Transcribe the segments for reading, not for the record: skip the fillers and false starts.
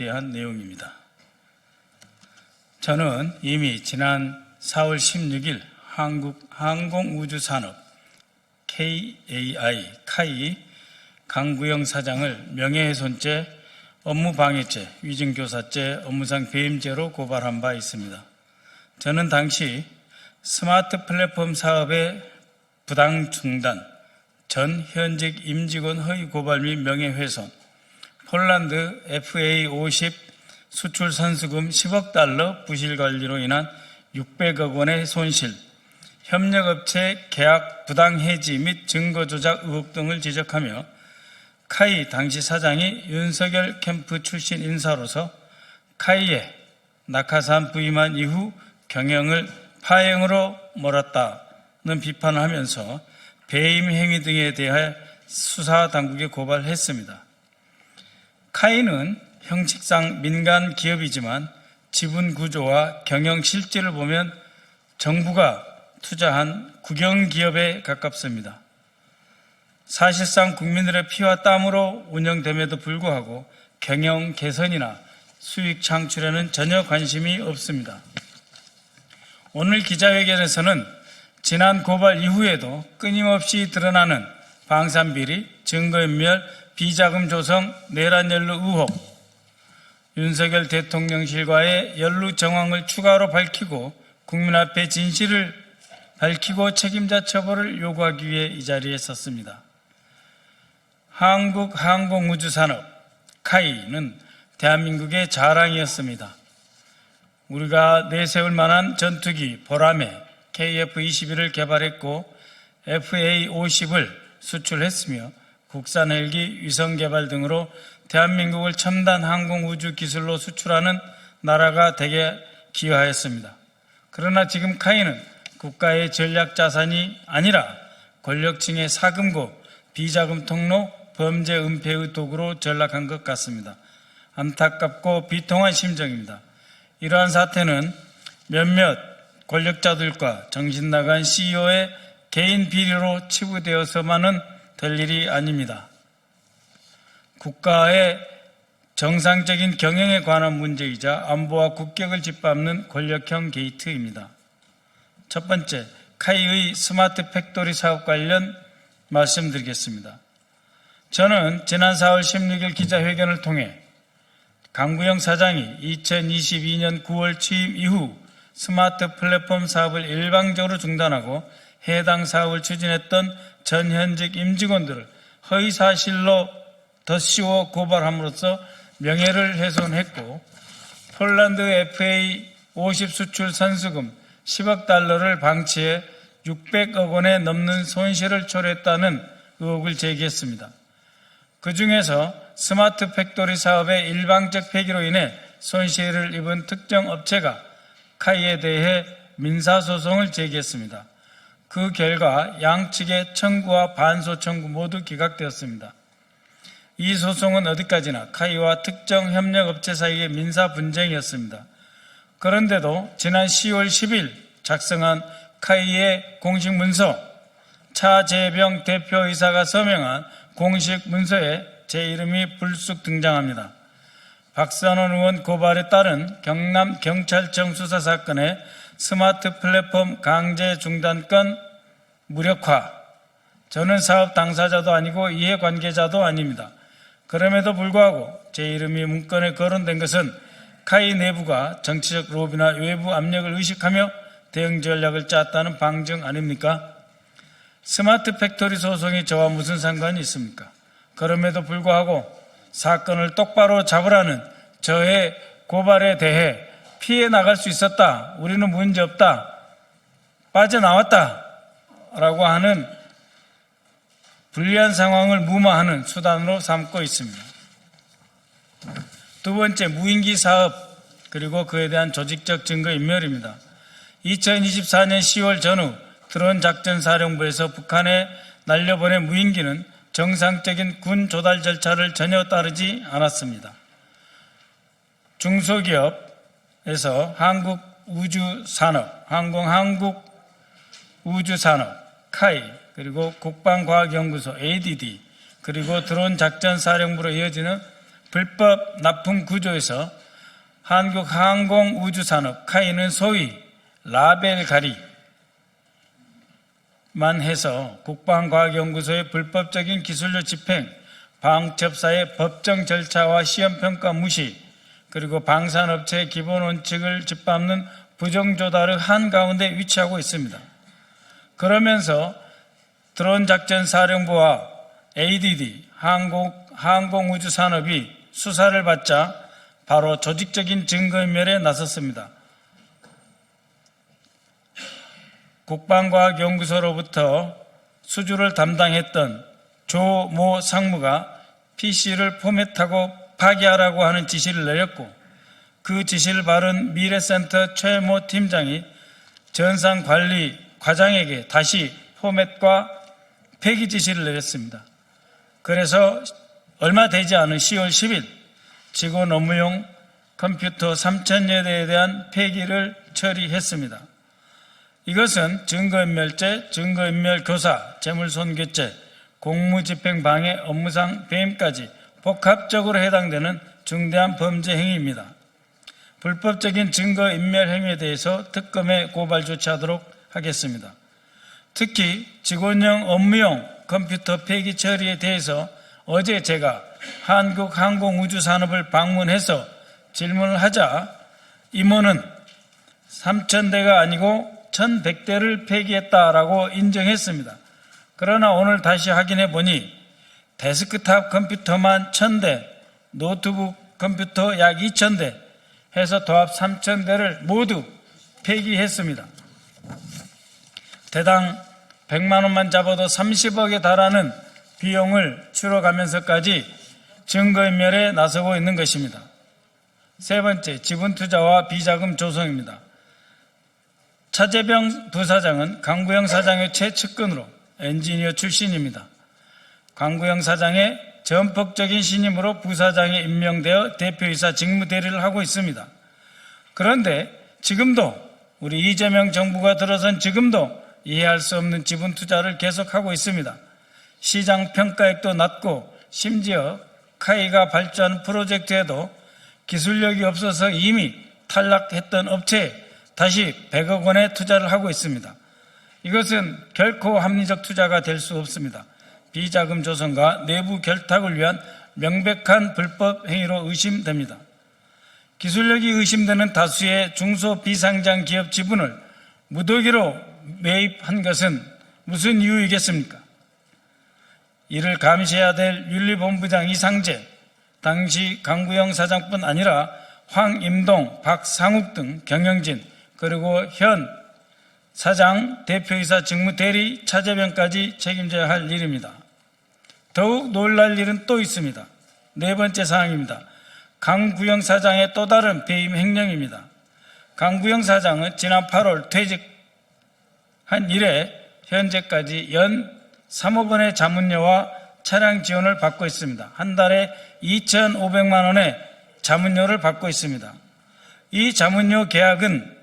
대한 내용입니다. 저는 이미 지난 4월 16일 한국항공우주산업 KAI 강구영 사장을 명예훼손죄, 업무방해죄, 위증교사죄, 업무상 배임죄로 고발한 바 있습니다. 저는 당시 스마트 플랫폼 사업의 부당 중단, 전 현직 임직원 허위 고발 및 명예훼손, 폴란드 FA50 수출 선수금 10억 달러 부실 관리로 인한 600억 원의 손실, 협력업체 계약 부당 해지 및 증거 조작 의혹 등을 지적하며 카이 당시 사장이 윤석열 캠프 출신 인사로서 카이에 낙하산 부임한 이후 경영을 파행으로 몰았다는 비판을 하면서 배임 행위 등에 대해 수사 당국에 고발했습니다. 카이는 형식상 민간 기업이지만 지분 구조와 경영 실질을 보면 정부가 투자한 국영기업에 가깝습니다. 사실상 국민들의 피와 땀으로 운영됨에도 불구하고 경영 개선이나 수익 창출에는 전혀 관심이 없습니다. 오늘 기자회견에서는 지난 고발 이후에도 끊임없이 드러나는 방산비리, 증거인멸, 비자금 조성, 내란 연루 의혹, 윤석열 대통령실과의 연루 정황을 추가로 밝히고 국민 앞에 진실을 밝히고 책임자 처벌을 요구하기 위해 이 자리에 섰습니다. 한국항공우주산업 카이는 대한민국의 자랑이었습니다. 우리가 내세울 만한 전투기 보라매 KF-21을 개발했고 FA-50을 수출했으며 국산 헬기 위성 개발 등으로 대한민국을 첨단 항공우주 기술로 수출하는 나라가 되게 기여하였습니다. 그러나 지금 카이는 국가의 전략 자산이 아니라 권력층의 사금고, 비자금 통로, 범죄 은폐의 도구로 전락한 것 같습니다. 안타깝고 비통한 심정입니다. 이러한 사태는 몇몇 권력자들과 정신나간 CEO의 개인 비리로 치부되어서만은 될 일이 아닙니다. 국가의 정상적인 경영에 관한 문제이자 안보와 국격을 짓밟는 권력형 게이트입니다. 첫 번째, 카이의 스마트 팩토리 사업 관련 말씀드리겠습니다. 저는 지난 4월 16일 기자회견을 통해 강구영 사장이 2022년 9월 취임 이후 스마트 플랫폼 사업을 일방적으로 중단하고 해당 사업을 추진했던 전 현직 임직원들을 허위사실로 덧씌워 고발함으로써 명예를 훼손했고 폴란드 FA50 수출 선수금 10억 달러를 방치해 600억 원에 넘는 손실을 초래했다는 의혹을 제기했습니다. 그 중에서 스마트 팩토리 사업의 일방적 폐기로 인해 손실을 입은 특정 업체가 카이에 대해 민사소송을 제기했습니다. 그 결과 양측의 청구와 반소 청구 모두 기각되었습니다. 이 소송은 어디까지나 카이와 특정 협력업체 사이의 민사 분쟁이었습니다. 그런데도 지난 10월 10일 작성한 카이의 공식 문서, 차재병 대표이사가 서명한 공식 문서에 제 이름이 불쑥 등장합니다. 박선원 의원 고발에 따른 경남경찰청 수사 사건의 스마트 플랫폼 강제 중단권 무력화. 저는 사업 당사자도 아니고 이해관계자도 아닙니다. 그럼에도 불구하고 제 이름이 문건에 거론된 것은 카이 내부가 정치적 로비나 외부 압력을 의식하며 대응 전략을 짰다는 방증 아닙니까? 스마트 팩토리 소송이 저와 무슨 상관이 있습니까? 그럼에도 불구하고 사건을 똑바로 잡으라는 저의 고발에 대해 피해 나갈 수 있었다, 우리는 문제없다, 빠져나왔다 라고 하는 불리한 상황을 무마하는 수단으로 삼고 있습니다. 두 번째, 무인기 사업 그리고 그에 대한 조직적 증거인멸입니다. 2024년 10월 전후 드론 작전사령부에서 북한에 날려보낸 무인기는 정상적인 군 조달 절차를 전혀 따르지 않았습니다. 중소기업에서 한국우주산업, 한국우주산업, 카이, 그리고 국방과학연구소 ADD, 그리고 드론 작전사령부로 이어지는 불법 납품 구조에서 한국항공우주산업 카이는 소위 라벨 가리만 해서 국방과학연구소의 불법적인 기술료 집행, 방첩사의 법정 절차와 시험평가 무시, 그리고 방산업체의 기본 원칙을 짓밟는 부정조달의 한가운데 위치하고 있습니다. 그러면서 드론작전사령부와 ADD, 항공우주산업이 수사를 받자 바로 조직적인 증거인멸에 나섰습니다. 국방과학연구소로부터 수주를 담당했던 조 모 상무가 PC를 포맷하고 파기하라고 하는 지시를 내렸고, 그 지시를 받은 미래센터 최 모 팀장이 전산관리 과장에게 다시 포맷과 폐기 지시를 내렸습니다. 그래서 얼마 되지 않은 10월 10일 직원 업무용 컴퓨터 3,000여 대에 대한 폐기를 처리했습니다. 이것은 증거인멸죄, 증거인멸 교사, 재물손괴죄, 공무집행방해, 업무상 배임까지 복합적으로 해당되는 중대한 범죄 행위입니다. 불법적인 증거인멸 행위에 대해서 특검에 고발 조치하도록 하겠습니다. 특히 직원용 업무용 컴퓨터 폐기 처리에 대해서 어제 제가 한국항공우주산업을 방문해서 질문을 하자 임원은 3,000대가 아니고 1,100대를 폐기했다라고 인정했습니다. 그러나 오늘 다시 확인해 보니 데스크탑 컴퓨터만 1,000대, 노트북 컴퓨터 약 2,000대 해서 도합 3,000대를 모두 폐기했습니다. 대당 100만 원만 잡아도 30억에 달하는 비용을 치러가면서까지 증거인멸에 나서고 있는 것입니다. 세 번째, 지분투자와 비자금 조성입니다. 차재병 부사장은 강구영 사장의 최측근으로 엔지니어 출신입니다. 강구영 사장의 전폭적인 신임으로 부사장에 임명되어 대표이사 직무대리를 하고 있습니다. 그런데 지금도 우리 이재명 정부가 들어선 지금도 이해할 수 없는 지분 투자를 계속하고 있습니다. 시장 평가액도 낮고 심지어 카이가 발주한 프로젝트에도 기술력이 없어서 이미 탈락했던 업체에 다시 100억 원의 투자를 하고 있습니다. 이것은 결코 합리적 투자가 될 수 없습니다. 비자금 조성과 내부 결탁을 위한 명백한 불법 행위로 의심됩니다. 기술력이 의심되는 다수의 중소비상장 기업 지분을 무더기로 매입한 것은 무슨 이유이겠습니까? 이를 감시해야 될 윤리본부장 이상재, 당시 강구영 사장뿐 아니라 황임동, 박상욱 등 경영진, 그리고 현 사장, 대표이사 직무대리, 차재병까지 책임져야 할 일입니다. 더욱 놀랄 일은 또 있습니다. 네 번째 사항입니다. 강구영 사장의 또 다른 배임 횡령입니다. 강구영 사장은 지난 8월 퇴직한 이래 현재까지 연 3억 원의 자문료와 차량 지원을 받고 있습니다. 한 달에 2,500만 원의 자문료를 받고 있습니다. 이 자문료 계약은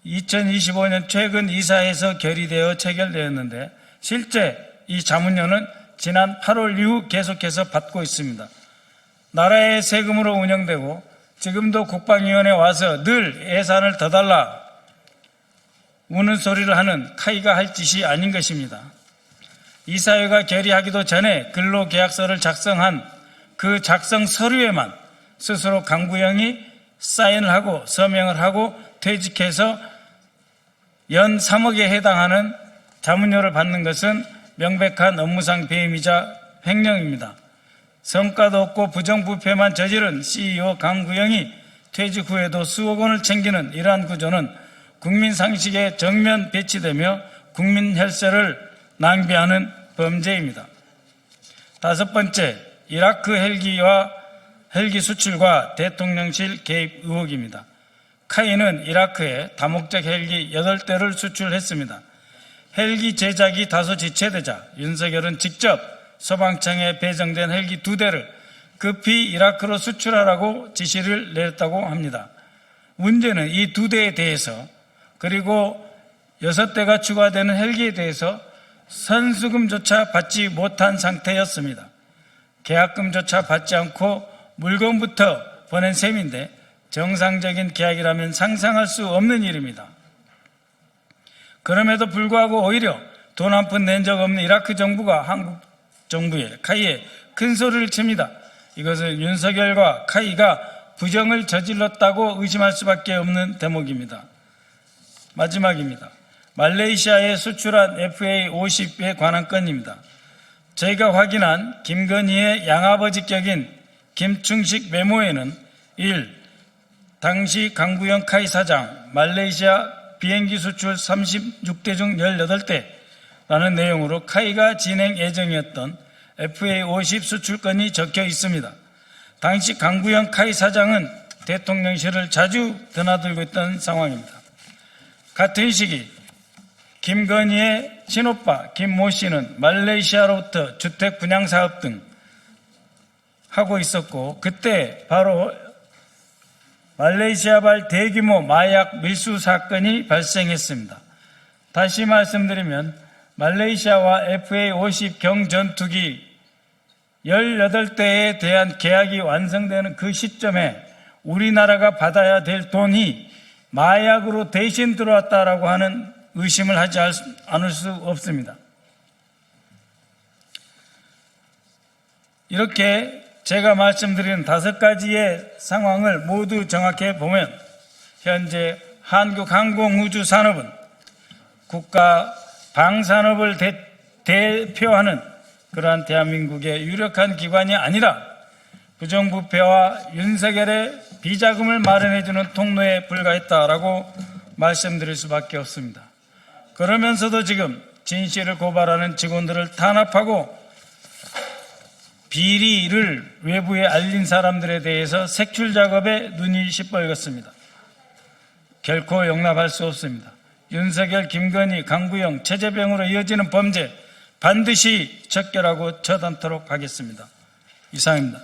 2025년 최근 이사회에서 결의되어 체결되었는데 실제 이 자문료는 지난 8월 이후 계속해서 받고 있습니다. 나라의 세금으로 운영되고 지금도 국방위원회에 와서 늘 예산을 더 달라 우는 소리를 하는 카이가 할 짓이 아닌 것입니다. 이사회가 결의하기도 전에 근로계약서를 작성한 그 작성 서류에만 스스로 강구영이 사인을 하고 서명을 하고 퇴직해서 연 3억에 해당하는 자문료를 받는 것은 명백한 업무상 배임이자 횡령입니다. 성과도 없고 부정부패만 저지른 CEO 강구영이 퇴직 후에도 수억 원을 챙기는 이러한 구조는 국민 상식에 정면 배치되며 국민 혈세를 낭비하는 범죄입니다. 다섯 번째, 이라크 헬기 수출과 대통령실 개입 의혹입니다. 카이는 이라크에 다목적 헬기 8대를 수출했습니다. 헬기 제작이 다소 지체되자 윤석열은 직접 소방청에 배정된 헬기 2대를 급히 이라크로 수출하라고 지시를 내렸다고 합니다. 문제는 이 2대에 대해서 그리고 6대가 추가되는 헬기에 대해서 선수금조차 받지 못한 상태였습니다. 계약금조차 받지 않고 물건부터 보낸 셈인데 정상적인 계약이라면 상상할 수 없는 일입니다. 그럼에도 불구하고 오히려 돈 한 푼 낸 적 없는 이라크 정부가 한국 정부의 카이에 큰 소리를 칩니다. 이것은 윤석열과 카이가 부정을 저질렀다고 의심할 수밖에 없는 대목입니다. 마지막입니다. 말레이시아에 수출한 FA50에 관한 건입니다. 저희가 확인한 김건희의 양아버지 격인 김충식 메모에는 1. 당시 강구영 카이 사장 말레이시아 비행기 수출 36대 중 18대라는 내용으로 카이가 진행 예정이었던 FA50 수출건이 적혀 있습니다. 당시 강구영 카이 사장은 대통령실을 자주 드나들고 있던 상황입니다. 같은 시기 김건희의 친오빠 김모 씨는 말레이시아로부터 주택 분양 사업 등 하고 있었고 그때 바로 말레이시아발 대규모 마약 밀수 사건이 발생했습니다. 다시 말씀드리면 말레이시아와 FA50 경전투기 18대에 대한 계약이 완성되는 그 시점에 우리나라가 받아야 될 돈이 마약으로 대신 들어왔다라고 하는 의심을 하지 않을 수 없습니다. 이렇게 제가 말씀드린 5가지의 상황을 모두 정확히 보면 현재 한국항공우주산업은 국가 방산업을 대표하는 그러한 대한민국의 유력한 기관이 아니라 부정부패와 윤석열의 비자금을 마련해주는 통로에 불과했다라고 말씀드릴 수밖에 없습니다. 그러면서도 지금 진실을 고발하는 직원들을 탄압하고 비리를 외부에 알린 사람들에 대해서 색출 작업에 눈이 시뻘겋습니다. 결코 용납할 수 없습니다. 윤석열, 김건희, 강구영, 최재병으로 이어지는 범죄 반드시 적결하고 처단토록 하겠습니다. 이상입니다.